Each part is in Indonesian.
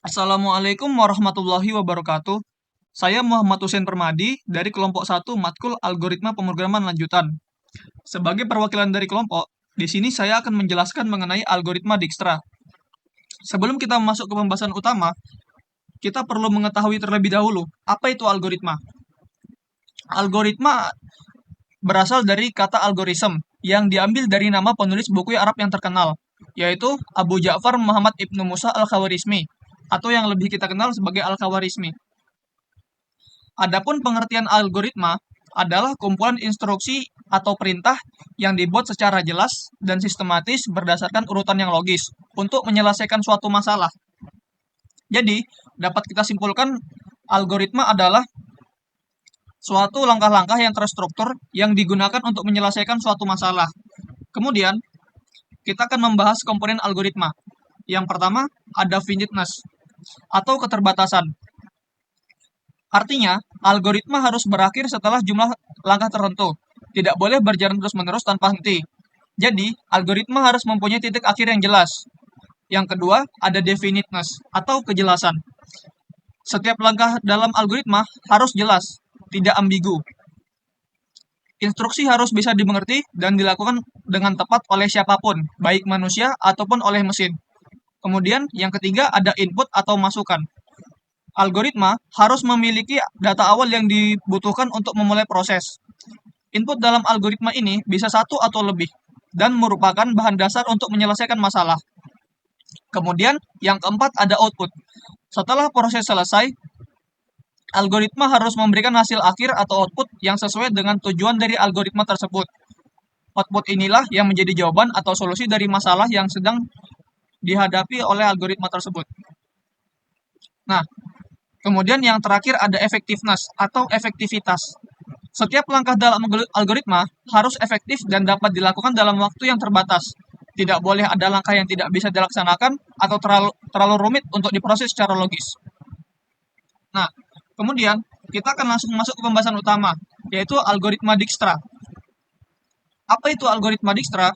Assalamualaikum warahmatullahi wabarakatuh. Saya Muhammad Hussein Permadi dari kelompok 1 Matkul Algoritma Pemrograman Lanjutan. Sebagai perwakilan dari kelompok, di sini saya akan menjelaskan mengenai algoritma Dijkstra. Sebelum kita masuk ke pembahasan utama, kita perlu mengetahui terlebih dahulu apa itu algoritma. Algoritma berasal dari kata algorism yang diambil dari nama penulis buku Arab yang terkenal, yaitu Abu Ja'far Muhammad Ibnu Musa Al-Khawarizmi, atau yang lebih kita kenal sebagai Al-Khawarizmi. Adapun pengertian algoritma adalah kumpulan instruksi atau perintah yang dibuat secara jelas dan sistematis berdasarkan urutan yang logis untuk menyelesaikan suatu masalah. Jadi, dapat kita simpulkan algoritma adalah suatu langkah-langkah yang terstruktur yang digunakan untuk menyelesaikan suatu masalah. Kemudian, kita akan membahas komponen algoritma. Yang pertama, ada finiteness atau keterbatasan. Artinya, algoritma harus berakhir setelah jumlah langkah tertentu. Tidak boleh berjalan terus-menerus tanpa henti. Jadi, algoritma harus mempunyai titik akhir yang jelas. Yang kedua, ada definiteness atau kejelasan. Setiap langkah dalam algoritma harus jelas, tidak ambigu. Instruksi harus bisa dimengerti dan dilakukan dengan tepat oleh siapapun, baik manusia ataupun oleh mesin. Kemudian, yang ketiga ada input atau masukan. Algoritma harus memiliki data awal yang dibutuhkan untuk memulai proses. Input dalam algoritma ini bisa satu atau lebih, dan merupakan bahan dasar untuk menyelesaikan masalah. Kemudian, yang keempat ada output. Setelah proses selesai, algoritma harus memberikan hasil akhir atau output yang sesuai dengan tujuan dari algoritma tersebut. Output inilah yang menjadi jawaban atau solusi dari masalah yang sedang dihadapi oleh algoritma tersebut. Nah, kemudian yang terakhir ada effectiveness atau efektivitas. Setiap langkah dalam algoritma harus efektif dan dapat dilakukan dalam waktu yang terbatas. Tidak boleh ada langkah yang tidak bisa dilaksanakan atau terlalu rumit untuk diproses secara logis. Nah, kemudian kita akan langsung masuk ke pembahasan utama, yaitu algoritma Dijkstra. Apa itu algoritma Dijkstra?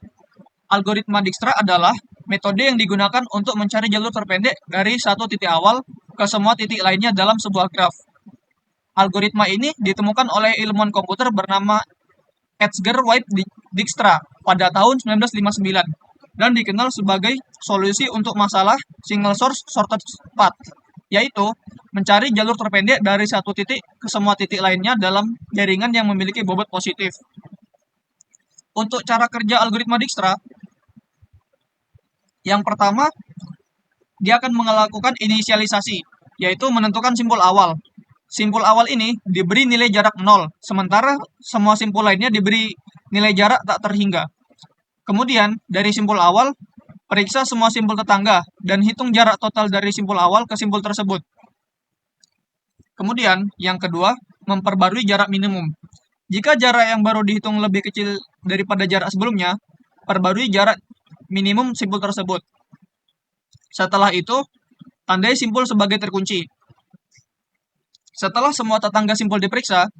Algoritma Dijkstra adalah metode yang digunakan untuk mencari jalur terpendek dari satu titik awal ke semua titik lainnya dalam sebuah graf. Algoritma ini ditemukan oleh ilmuwan komputer bernama Edgar White Dijkstra pada tahun 1959 dan dikenal sebagai solusi untuk masalah single source shortest path, yaitu mencari jalur terpendek dari satu titik ke semua titik lainnya dalam jaringan yang memiliki bobot positif. Untuk cara kerja algoritma Dijkstra, yang pertama, dia akan melakukan inisialisasi, yaitu menentukan simpul awal. Simpul awal ini diberi nilai jarak 0, sementara semua simpul lainnya diberi nilai jarak tak terhingga. Kemudian, dari simpul awal, periksa semua simpul tetangga dan hitung jarak total dari simpul awal ke simpul tersebut. Kemudian, yang kedua, memperbarui jarak minimum. Jika jarak yang baru dihitung lebih kecil daripada jarak sebelumnya, perbarui jarak minimum simpul tersebut. Setelah itu, tandai simpul sebagai terkunci. Setelah semua tetangga simpul diperiksa,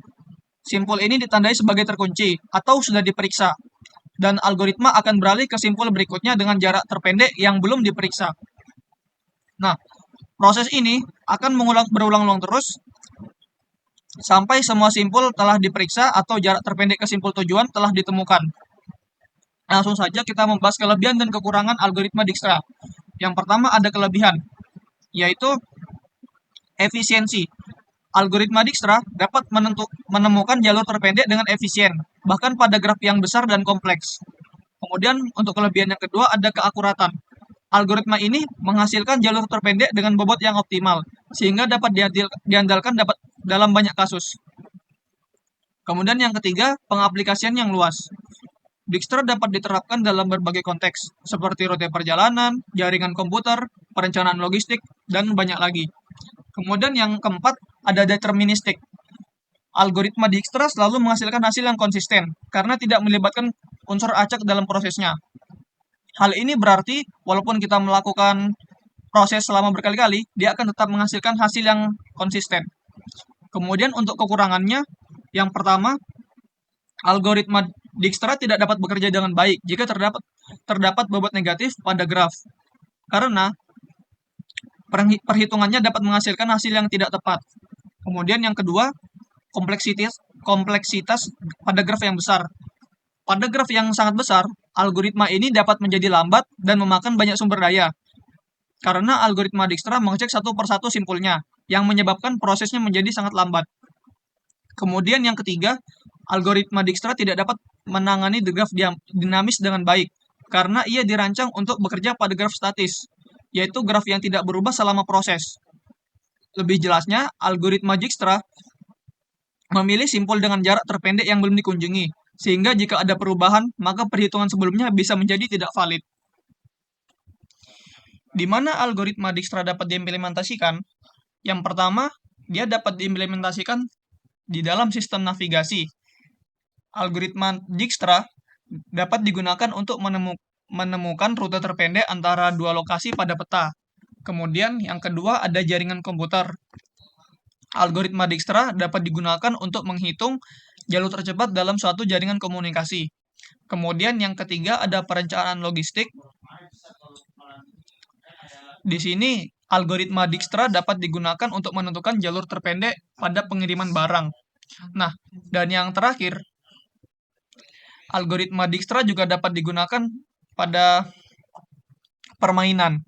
simpul ini ditandai sebagai terkunci atau sudah diperiksa, dan algoritma akan beralih ke simpul berikutnya dengan jarak terpendek yang belum diperiksa. Nah, proses ini akan berulang-ulang terus sampai semua simpul telah diperiksa atau jarak terpendek ke simpul tujuan telah ditemukan. Langsung saja kita membahas kelebihan dan kekurangan algoritma Dijkstra. Yang pertama ada kelebihan, yaitu efisiensi. Algoritma Dijkstra dapat menemukan jalur terpendek dengan efisien, bahkan pada graf yang besar dan kompleks. Kemudian untuk kelebihan yang kedua ada keakuratan. Algoritma ini menghasilkan jalur terpendek dengan bobot yang optimal, sehingga dapat diandalkan dalam banyak kasus. Kemudian yang ketiga, pengaplikasian yang luas. Dijkstra dapat diterapkan dalam berbagai konteks, seperti rute perjalanan, jaringan komputer, perencanaan logistik, dan banyak lagi. Kemudian yang keempat, ada deterministik. Algoritma Dijkstra selalu menghasilkan hasil yang konsisten, karena tidak melibatkan unsur acak dalam prosesnya. Hal ini berarti, walaupun kita melakukan proses selama berkali-kali, dia akan tetap menghasilkan hasil yang konsisten. Kemudian untuk kekurangannya, yang pertama, algoritma Dijkstra tidak dapat bekerja dengan baik jika terdapat bobot negatif pada graf. Karena perhitungannya dapat menghasilkan hasil yang tidak tepat. Kemudian yang kedua, kompleksitas kompleksitas pada graf yang besar. Pada graf yang sangat besar, algoritma ini dapat menjadi lambat dan memakan banyak sumber daya. Karena algoritma Dijkstra mengecek satu persatu simpulnya, yang menyebabkan prosesnya menjadi sangat lambat. Kemudian yang ketiga, algoritma Dijkstra tidak dapat menangani graf dinamis dengan baik, karena ia dirancang untuk bekerja pada graf statis, yaitu graf yang tidak berubah selama proses. Lebih jelasnya, algoritma Dijkstra memilih simpul dengan jarak terpendek yang belum dikunjungi, sehingga jika ada perubahan, maka perhitungan sebelumnya bisa menjadi tidak valid. Di mana algoritma Dijkstra dapat diimplementasikan? Yang pertama, dia dapat diimplementasikan di dalam sistem navigasi. Algoritma Dijkstra dapat digunakan untuk menemukan rute terpendek antara dua lokasi pada peta. Kemudian yang kedua ada jaringan komputer. Algoritma Dijkstra dapat digunakan untuk menghitung jalur tercepat dalam suatu jaringan komunikasi. Kemudian yang ketiga ada perencanaan logistik. Di sini algoritma Dijkstra dapat digunakan untuk menentukan jalur terpendek pada pengiriman barang. Nah, dan yang terakhir, algoritma Dijkstra juga dapat digunakan pada permainan.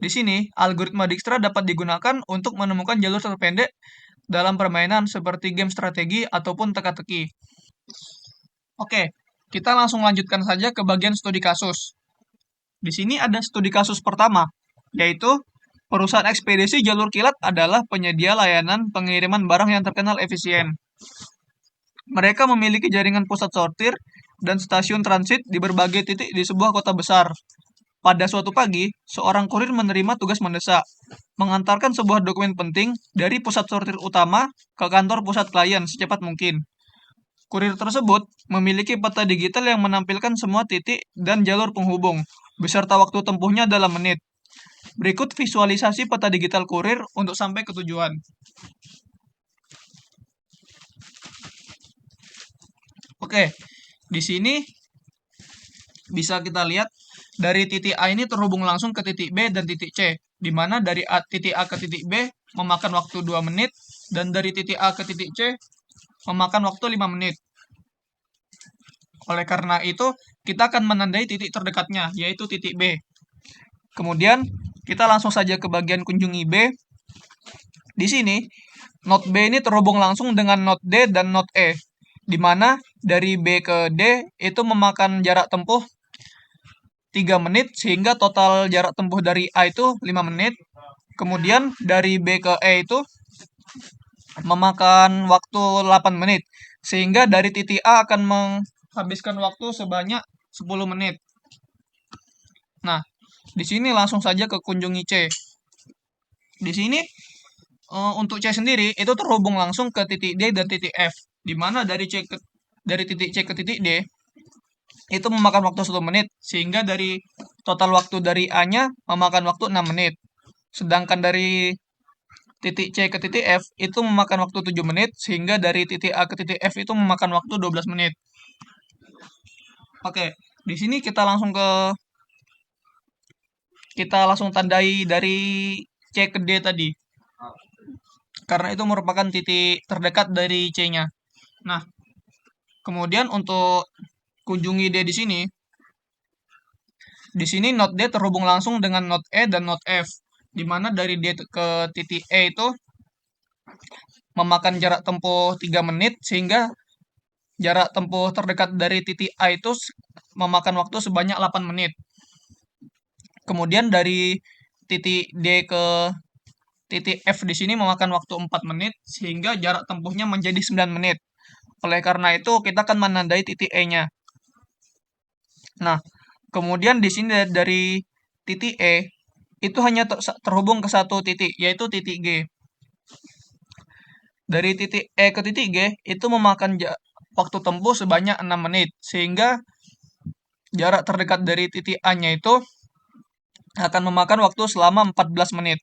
Di sini, algoritma Dijkstra dapat digunakan untuk menemukan jalur terpendek dalam permainan seperti game strategi ataupun teka-teki. Oke, kita langsung lanjutkan saja ke bagian studi kasus. Di sini ada studi kasus pertama, yaitu perusahaan ekspedisi jalur kilat adalah penyedia layanan pengiriman barang yang terkenal efisien. Mereka memiliki jaringan pusat sortir dan stasiun transit di berbagai titik di sebuah kota besar. Pada suatu pagi, seorang kurir menerima tugas mendesak, mengantarkan sebuah dokumen penting dari pusat sortir utama ke kantor pusat klien secepat mungkin. Kurir tersebut memiliki peta digital yang menampilkan semua titik dan jalur penghubung, beserta waktu tempuhnya dalam menit. Berikut visualisasi peta digital kurir untuk sampai ke tujuan. Oke, di sini bisa kita lihat dari titik A ini terhubung langsung ke titik B dan titik C, di mana dari titik A ke titik B memakan waktu 2 menit, dan dari titik A ke titik C memakan waktu 5 menit. Oleh karena itu, kita akan menandai titik terdekatnya, yaitu titik B. Kemudian, kita langsung saja ke bagian kunjungi B. Di sini, node B ini terhubung langsung dengan node D dan node E, di mana dari B ke D itu memakan jarak tempuh 3 menit, sehingga total jarak tempuh dari A itu 5 menit. Kemudian dari B ke E itu memakan waktu 8 menit, sehingga dari titik A akan menghabiskan waktu sebanyak 10 menit. Nah, di sini langsung saja ke kunjungi C. Di sini untuk C sendiri itu terhubung langsung ke titik D dan titik F, di mana dari titik C ke titik D itu memakan waktu 1 menit, sehingga dari total waktu dari A-nya memakan waktu 6 menit. Sedangkan dari titik C ke titik F itu memakan waktu 7 menit, sehingga dari titik A ke titik F itu memakan waktu 12 menit. Oke, di sini kita langsung tandai dari C ke D tadi, karena itu merupakan titik terdekat dari C-nya. Nah, kemudian untuk kunjungi D di sini node D terhubung langsung dengan node E dan node F, di mana dari D ke titik E itu memakan jarak tempuh 3 menit, sehingga jarak tempuh terdekat dari titik A itu memakan waktu sebanyak 8 menit. Kemudian dari titik D ke titik F di sini memakan waktu 4 menit, sehingga jarak tempuhnya menjadi 9 menit. Oleh karena itu, kita akan menandai titik E-nya. Nah, kemudian di sini dari titik E, itu hanya terhubung ke satu titik, yaitu titik G. Dari titik E ke titik G, itu memakan waktu tempuh sebanyak 6 menit, sehingga jarak terdekat dari titik A-nya itu akan memakan waktu selama 14 menit.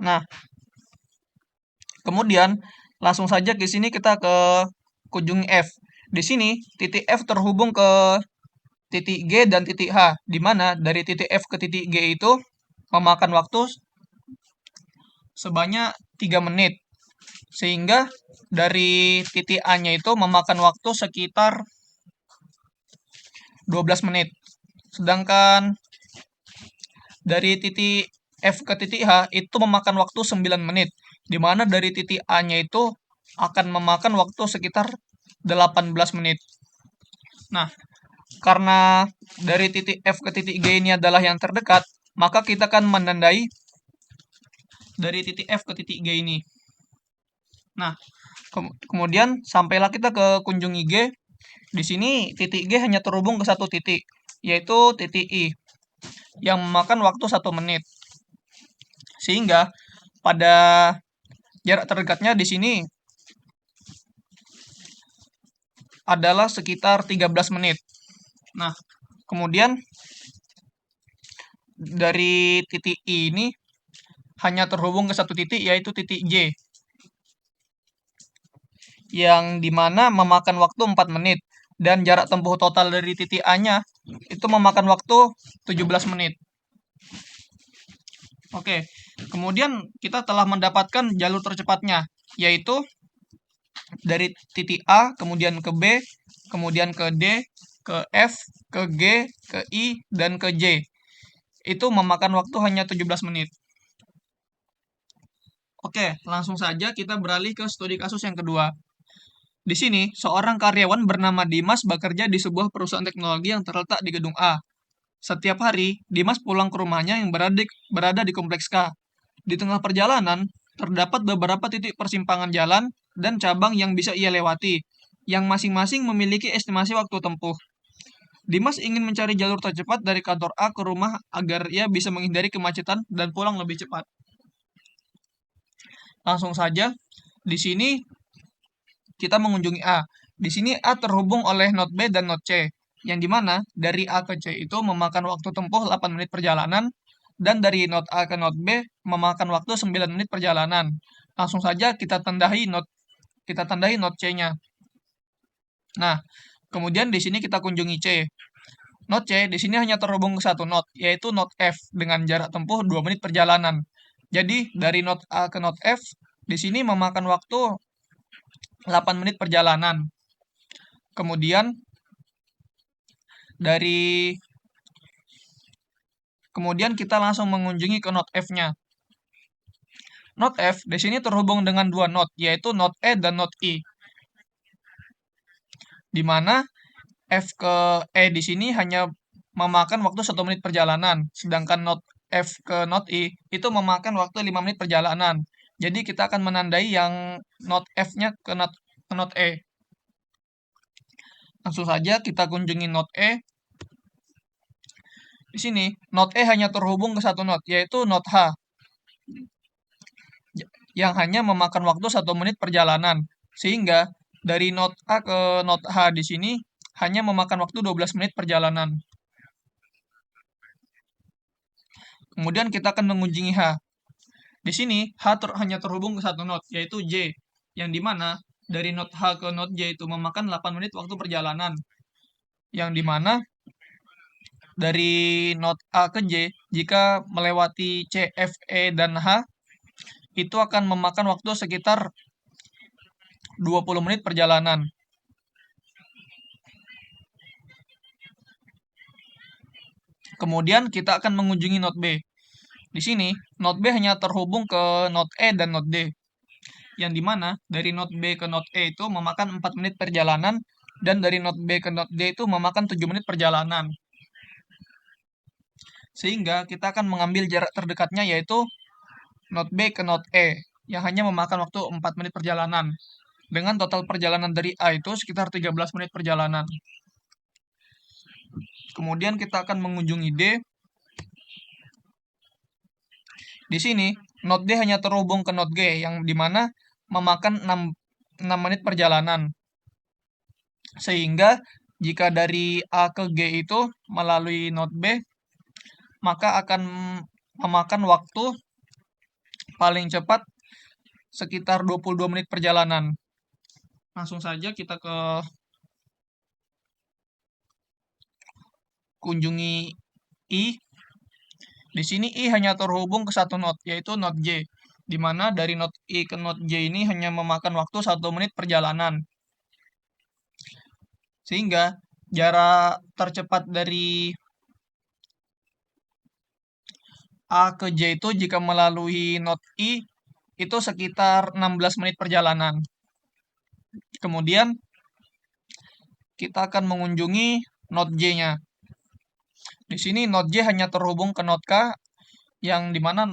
Nah, kemudian langsung saja ke sini kita ke kunjungi F. Di sini titik F terhubung ke titik G dan titik H, di mana dari titik F ke titik G itu memakan waktu sebanyak 3 menit. Sehingga dari titik A-nya itu memakan waktu sekitar 12 menit. Sedangkan dari titik F ke titik H itu memakan waktu 9 menit. Di mana dari titik A-nya itu akan memakan waktu sekitar 18 menit. Nah, karena dari titik F ke titik G ini adalah yang terdekat, maka kita akan menandai dari titik F ke titik G ini. Nah, kemudian sampailah kita ke kunjungi G. Di sini titik G hanya terhubung ke satu titik, yaitu titik I, yang memakan waktu 1 menit. Sehingga pada jarak terdekatnya di sini adalah sekitar 13 menit. Nah, kemudian dari titik I ini hanya terhubung ke satu titik, yaitu titik J, yang dimana memakan waktu 4 menit. Dan jarak tempuh total dari titik A-nya itu memakan waktu 17 menit. Oke, kemudian kita telah mendapatkan jalur tercepatnya, yaitu dari titik A, kemudian ke B, kemudian ke D, ke F, ke G, ke I, dan ke J. Itu memakan waktu hanya 17 menit. Oke, langsung saja kita beralih ke studi kasus yang kedua. Di sini, seorang karyawan bernama Dimas bekerja di sebuah perusahaan teknologi yang terletak di gedung A. Setiap hari, Dimas pulang ke rumahnya yang berada di kompleks K. Di tengah perjalanan, terdapat beberapa titik persimpangan jalan dan cabang yang bisa ia lewati, yang masing-masing memiliki estimasi waktu tempuh. Dimas ingin mencari jalur tercepat dari kantor A ke rumah agar ia bisa menghindari kemacetan dan pulang lebih cepat. Langsung saja, di sini kita mengunjungi A. Di sini A terhubung oleh not B dan not C, yang dimana dari A ke C itu memakan waktu tempuh 8 menit perjalanan, dan dari not A ke not B memakan waktu 9 menit perjalanan. Langsung saja kita tandai not C-nya. Nah, kemudian di sini kita kunjungi C. Not C di sini hanya terhubung ke satu not, yaitu not F dengan jarak tempuh 2 menit perjalanan. Jadi, dari not A ke not F di sini memakan waktu 8 menit perjalanan. Kemudian dari kemudian kita langsung mengunjungi ke not F-nya. Not F di sini terhubung dengan dua not, yaitu not E dan not I. Di mana F ke E di sini hanya memakan waktu 1 menit perjalanan, sedangkan not F ke not I itu memakan waktu 5 menit perjalanan. Jadi kita akan menandai yang not F-nya ke not E. Langsung saja kita kunjungi not E. Di sini, not E hanya terhubung ke satu not, yaitu not H, yang hanya memakan waktu 1 menit perjalanan. Sehingga dari not A ke not H di sini hanya memakan waktu 12 menit perjalanan. Kemudian kita akan mengunjungi H. Di sini hanya terhubung ke satu not, yaitu J, yang dimana dari not H ke not J itu memakan 8 menit waktu perjalanan. Yang dimana dari not A ke J, jika melewati C, F, E, dan H, itu akan memakan waktu sekitar 20 menit perjalanan. Kemudian kita akan mengunjungi not B. Di sini, not B hanya terhubung ke not E dan not D. Yang dimana dari not B ke not E itu memakan 4 menit perjalanan, dan dari not B ke not D itu memakan 7 menit perjalanan. Sehingga kita akan mengambil jarak terdekatnya, yaitu not B ke not E, yang hanya memakan waktu 4 menit perjalanan. Dengan total perjalanan dari A itu sekitar 13 menit perjalanan. Kemudian kita akan mengunjungi D. Di sini, not D hanya terhubung ke not G, yang dimana memakan 6 menit perjalanan. Sehingga, jika dari A ke G itu melalui not B, maka akan memakan waktu paling cepat sekitar 22 menit perjalanan. Langsung saja kita ke kunjungi I. Di sini I hanya terhubung ke satu node, yaitu node J, di mana dari node I ke node J ini hanya memakan waktu 1 menit perjalanan. Sehingga jarak tercepat dari A ke J itu jika melalui node I itu sekitar 16 menit perjalanan. Kemudian kita akan mengunjungi node J-nya. Di sini node J hanya terhubung ke node K, yang dimana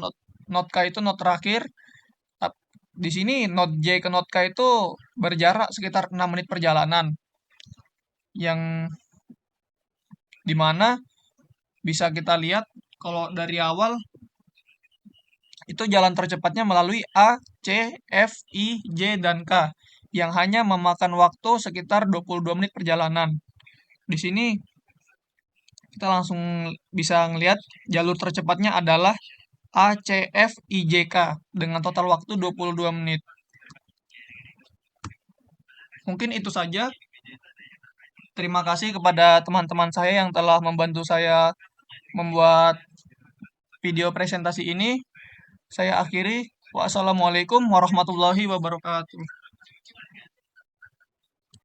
node K itu node terakhir. Di sini node J ke node K itu berjarak sekitar 6 menit perjalanan, yang dimana bisa kita lihat kalau dari awal itu jalan tercepatnya melalui A, C, F, I, J, dan K, yang hanya memakan waktu sekitar 22 menit perjalanan. Di sini kita langsung bisa ngelihat jalur tercepatnya adalah A, C, F, I, J, K dengan total waktu 22 menit. Mungkin itu saja. Terima kasih kepada teman-teman saya yang telah membantu saya membuat video presentasi ini. Saya akhiri. Wassalamualaikum warahmatullahi wabarakatuh.